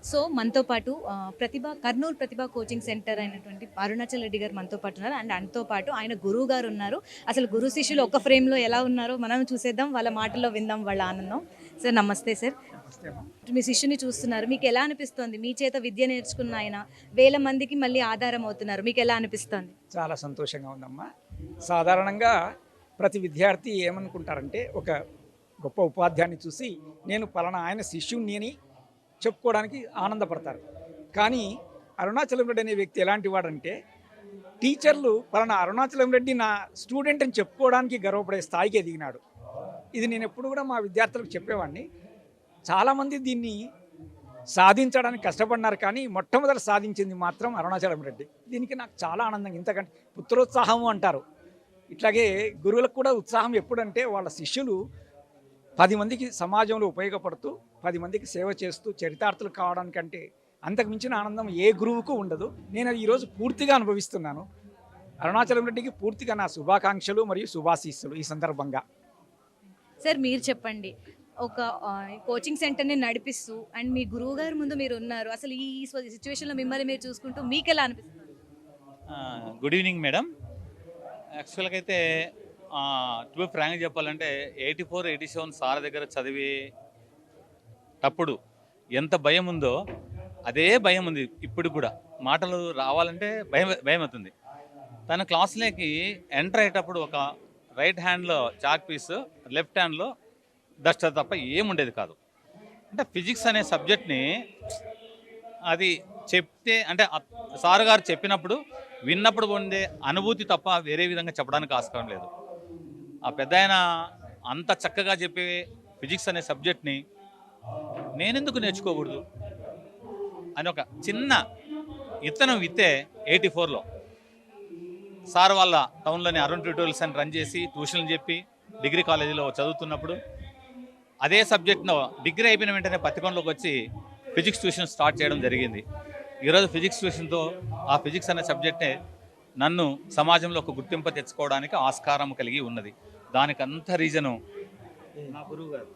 So మనతో పాటు కర్నూలు ప్రతిభ coaching centre అయినటువంటి అరుణాచల్ రెడ్డి గారు మనతో పాటు ఉన్నారు. అండ్ ఆయనతో పాటు ఆయన గురువు గారు ఉన్నారు. అసలు గురు శిష్యులు ఒక ఫ్రేమ్లో ఎలా ఉన్నారో మనం చూసేద్దాం, వాళ్ళ మాటల్లో విందాం వాళ్ళ ఆనందం. సార్ నమస్తే సార్. మీ శిష్యుని చూస్తున్నారు, మీకు ఎలా అనిపిస్తుంది? మీ చేత విద్య నేర్చుకున్న ఆయన వేల మందికి మళ్ళీ ఆధారం అవుతున్నారు, మీకు ఎలా అనిపిస్తుంది? చాలా సంతోషంగా ఉందమ్మా. సాధారణంగా ప్రతి విద్యార్థి ఏమనుకుంటారంటే, ఒక గొప్ప ఉపాధ్యాయుని చూసి నేను పలానా ఆయన శిష్యుణ్ణి అని చెప్పుకోవడానికి ఆనందపడతారు. కానీ అరుణాచలం రెడ్డి అనే వ్యక్తి ఎలాంటి వాడంటే, టీచర్లు పలానా అరుణాచలం రెడ్డి నా స్టూడెంట్ అని చెప్పుకోవడానికి గర్వపడే స్థాయికి ఎదిగినాడు. ఇది నేను ఎప్పుడు కూడా మా విద్యార్థులకు చెప్పేవాడిని. చాలామంది దీన్ని సాధించడానికి కష్టపడినారు, కానీ మొట్టమొదటి సాధించింది మాత్రం అరుణాచలం రెడ్డి. దీనికి నాకు చాలా ఆనందంగా, ఇంతకంటే పుత్రోత్సాహము అంటారు. ఇట్లాగే గురువులకు కూడా ఉత్సాహం ఎప్పుడంటే, వాళ్ళ శిష్యులు 10 మందికి సమాజంలో ఉపయోగపడుతూ 10 మందికి సేవ చేస్తూ చరితార్థులు కావడానికంటే అంతకు మించిన ఆనందం ఏ గురువుకు ఉండదు. నేను అది ఈరోజు పూర్తిగా అనుభవిస్తున్నాను. అరుణాచలం రెడ్డికి పూర్తిగా నా శుభాకాంక్షలు మరియు శుభాశీస్సులు ఈ సందర్భంగా. సార్ మీరు చెప్పండి, ఒక కోచింగ్ సెంటర్ని నడిపిస్తూ అండ్ మీ గురువు గారి ముందు మీరు ఉన్నారు, అసలు ఈ సిచ్యువేషన్లో మిమ్మల్ని మీరు చూసుకుంటూ మీకు ఎలా అనిపిస్తుంది? Good evening madam. యాక్చువల్గా అయితే టు బి ఫ్రాంక్గా చెప్పాలంటే 84, 87 సార్ దగ్గర చదివేటప్పుడు ఎంత భయం ఉందో అదే భయం ఉంది ఇప్పుడు కూడా. మాటలు రావాలంటే భయం అవుతుంది. తన క్లాస్లోకి ఎంటర్ అయ్యేటప్పుడు ఒక రైట్ హ్యాండ్లో చాక్ పీస్, లెఫ్ట్ హ్యాండ్లో డస్టర్ తప్ప ఏముండేది కాదు. అంటే ఫిజిక్స్ అనే సబ్జెక్ట్ని అది చెప్తే అంటే సార్ గారు చెప్పినప్పుడు విన్నప్పుడు ఉండే అనుభూతి తప్ప వేరే విధంగా చెప్పడానికి ఆస్కారం లేదు. ఆ పెద్ద ఆయన అంత చక్కగా చెప్పే ఫిజిక్స్ అనే సబ్జెక్ట్ని నేనెందుకు నేర్చుకోకూడదు అని ఒక చిన్న ఇత్తనం విత్తే 84లో సార్ వాళ్ళ టౌన్లోని అరుణ్ ట్యూటోరియల్ సెంటర్ రన్ చేసి ట్యూషన్లు చెప్పి డిగ్రీ కాలేజీలో చదువుతున్నప్పుడు అదే సబ్జెక్ట్ను డిగ్రీ అయిపోయిన వెంటనే పత్తికొండలోకి వచ్చి ఫిజిక్స్ ట్యూషన్ స్టార్ట్ చేయడం జరిగింది. ఈరోజు ఫిజిక్స్ ట్యూషన్తో ఆ ఫిజిక్స్ అనే సబ్జెక్టే నన్ను సమాజంలో ఒక గుర్తింపు తెచ్చుకోవడానికి ఆస్కారం కలిగి ఉన్నది. దానికంత రీజను నా గురువు గారు.